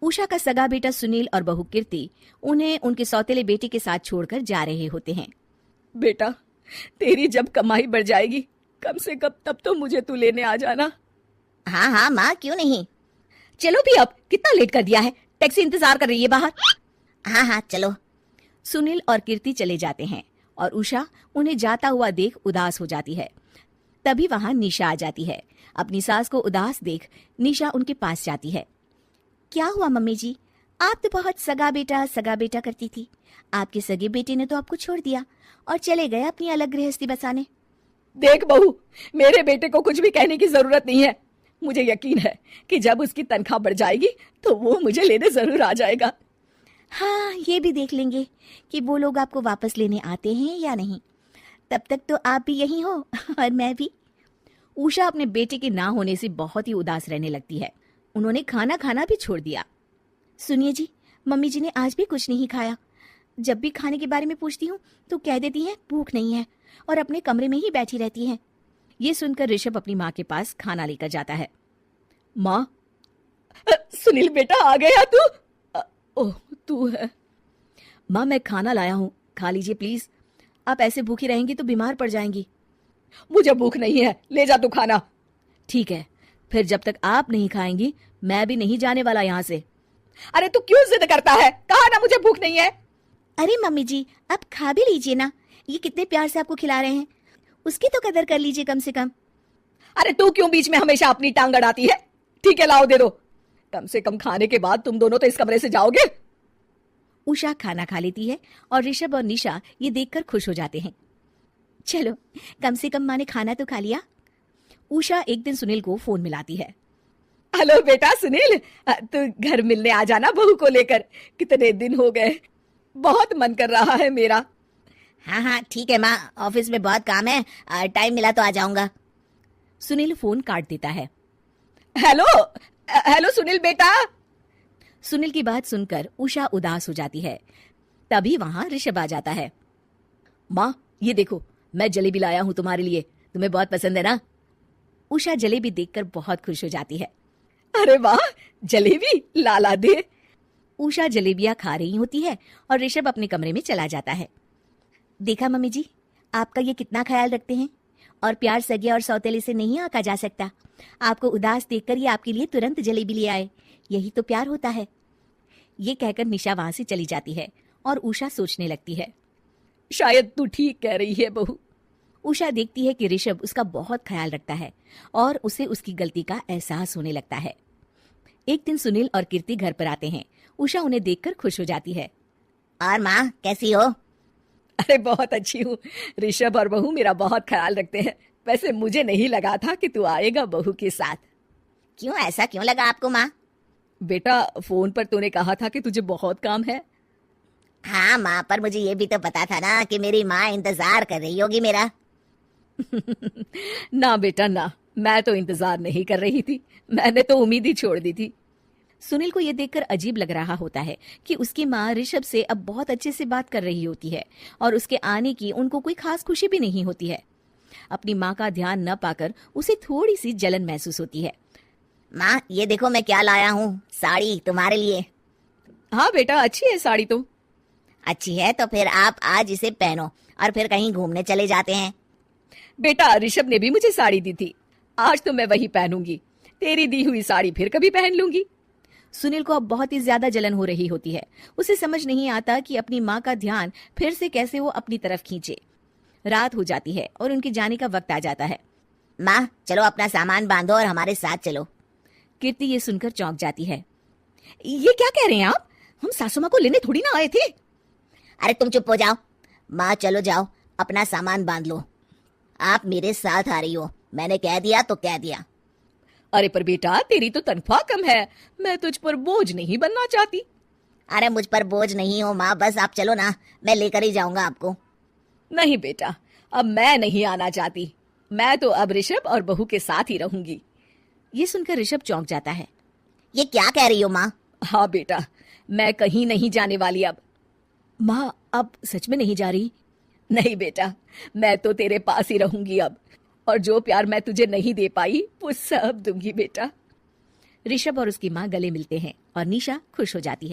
उषा का सगा बेटा सुनील और बहू कीर्ति उन्हें उनके सौतेले बेटे के साथ छोड़कर जा रहे होते हैं। बेटा, तेरी जब कमाई बढ़ जाएगी कम से कम तब तो मुझे तू लेने आ जाना। हाँ हाँ माँ, क्यों नहीं। चलो भी, अब कितना लेट कर दिया है, टैक्सी इंतजार कर रही है बाहर। हाँ हाँ चलो। सुनील और कीर्ति चले जाते हैं और उषा उन्हें जाता हुआ देख उदास हो जाती है। तभी वहां निशा आ जाती है। अपनी सास को उदास देख निशा उनके पास जाती है। क्या हुआ मम्मी जी, आप तो बहुत सगा बेटा करती थी। आपके सगे बेटे ने तो आपको छोड़ दिया और चले गए अपनी अलग गृहस्थी बसाने। देख बहू, मेरे बेटे को कुछ भी कहने की जरूरत नहीं है। मुझे यकीन है कि जब उसकी तनख्वाह बढ़ जाएगी तो वो मुझे लेने जरूर आ जाएगा। हाँ, ये भी देख लेंगे कि वो लोग आपको वापस लेने आते हैं या नहीं। तब तक तो आप भी यहीं हो और मैं भी। उषा अपने बेटे के ना होने से बहुत ही उदास रहने लगती है। उन्होंने खाना खाना भी छोड़ दिया। सुनिए जी, मम्मी जी ने आज भी कुछ नहीं खाया। जब भी खाने के बारे में पूछती हूँ तो कह देती हैं भूख नहीं है और अपने कमरे में ही बैठी रहती हैं। ये सुनकर ऋषभ अपनी माँ के पास खाना लेकर जाता है। माँ, सुनील बेटा आ गया तू? ओह, तू है। माँ, मैं खाना लाया हूँ, खा लीजिए प्लीज। आप ऐसे भूखी रहेंगी तो बीमार पड़ जाएंगी। मुझे भूख नहीं है, ले जा तू खाना। ठीक है, फिर जब तक आप नहीं खाएंगी मैं भी नहीं जाने वाला यहाँ से। अरे तू क्यों जिद करता है? कहा ना मुझे भूख नहीं है। अरे मम्मी जी, आप खा भी लीजिए ना, ये कितने प्यार से आपको खिला रहे हैं, उसकी तो कदर कर लीजिए कम से कम। अरे तू क्यों बीच में हमेशा अपनी टांग अड़ाती है? ठीक है, लाओ दे दो। कम से कम खाने के बाद तुम दोनों तो इस कमरे से जाओगे। उषा खाना खा लेती है और ऋषभ और निशा ये देखकर खुश हो जाते हैं। चलो, कम से कम माँ ने खाना तो खा लिया। उषा एक दिन सुनील को फोन मिलाती है। हेलो बेटा सुनील, तू घर मिलने आ जाना बहू को लेकर। कितने दिन हो गए, बहुत मन कर रहा है मेरा। हाँ हाँ ठीक है माँ, ऑफिस में बहुत काम है, टाइम मिला तो आ जाऊंगा। सुनील फोन काट देता है। हेलो हेलो सुनील बेटा। सुनील की बात सुनकर उषा उदास हो जाती है। तभी वहां ऋषभ आ जाता है। माँ, ये देखो, मैं जलेबी लाया हूँ तुम्हारे लिए, तुम्हें बहुत पसंद है ना? उषा जलेबी देखकर बहुत खुश हो जाती है। अरे वाह, जलेबी लाला दे। उषा जलेबियां खा रही होती है और ऋषभ अपने कमरे में चला जाता है। देखा मम्मी जी, आपका ये कितना ख्याल रखते हैं, और प्यार सगे और सौतेले से नहीं आंका जा सकता। आपको उदास देखकर ये आपके लिए तुरंत जलेबी ले आए, यही तो प्यार होता है। ये कहकर निशा वहां से चली जाती है और उषा सोचने लगती है, शायद तू ठीक कह रही है बहू। उषा देखती है कि ऋषभ उसका बहुत ख्याल रखता है और उसे उसकी गलती का एहसास होने लगता है। एक दिन सुनील और कीर्ति घर पर आते हैं। उषा उन्हें देखकर खुश हो जाती है। और माँ कैसी हो? अरे बहुत अच्छी हूँ। ऋषभ और बहू मेरा बहुत ख्याल रखते हैं। वैसे मुझे नहीं लगा था कि तू आएगा बहू के साथ। क्यों, ऐसा क्यों लगा आपको माँ? बेटा, फोन पर तूने कहा था कि तुझे बहुत काम है। हाँ माँ, पर मुझे ये भी तो पता था ना कि मेरी माँ इंतजार कर रही होगी मेरा। ना बेटा ना, मैं तो इंतजार नहीं कर रही थी, मैंने तो उम्मीद ही छोड़ दी थी। सुनील को यह देखकर अजीब लग रहा होता है कि उसकी माँ ऋषभ से अब बहुत अच्छे से बात कर रही होती है और उसके आने की उनको कोई खास खुशी भी नहीं होती है। अपनी माँ का ध्यान न पाकर उसे थोड़ी सी जलन महसूस होती है। माँ ये देखो मैं क्या लाया हूँ, साड़ी तुम्हारे लिए। हाँ बेटा, अच्छी है साड़ी तो। अच्छी है तो फिर आप आज इसे पहनो और फिर कहीं घूमने चले जाते हैं। बेटा, ऋषभ ने भी मुझे साड़ी दी थी, आज तो मैं वही पहनूंगी। तेरी दी हुई साड़ी फिर कभी पहन लूंगी। सुनील को अब बहुत ही ज्यादा जलन हो रही होती है। उसे समझ नहीं आता कि अपनी माँ का ध्यान फिर से कैसे वो अपनी तरफ खींचे। रात हो जाती है और उनके जाने का वक्त आ जाता है। माँ चलो अपना सामान बांधो और हमारे साथ चलो। कीर्ति ये सुनकर चौंक जाती है। ये क्या कह रहे हैं आप? हम सासू माँ को लेने थोड़ी ना आए थे। अरे तुम चुप हो जाओ। माँ चलो जाओ, अपना सामान बांध लो। आप मेरे साथ आ रही हो, मैंने कह दिया तो कह दिया। अरे पर बेटा, तेरी तो तनख्वाह कम है, मैं तुझ पर बोझ नहीं बनना चाहती। अरे मुझ पर बोझ नहीं हो माँ, बस आप चलो ना, मैं लेकर ही जाऊंगा आपको। नहीं बेटा, अब मैं नहीं आना चाहती। मैं तो अब ऋषभ और बहू के साथ ही रहूंगी। ये सुनकर ऋषभ चौंक जाता है। ये क्या कह रही हो माँ? हाँ बेटा, मैं कहीं नहीं जाने वाली अब। माँ, अब सच में नहीं जा रही? नहीं बेटा, मैं तो तेरे पास ही रहूंगी अब, और जो प्यार मैं तुझे नहीं दे पाई वो सब दूंगी बेटा। ऋषभ और उसकी माँ गले मिलते हैं और निशा खुश हो जाती है।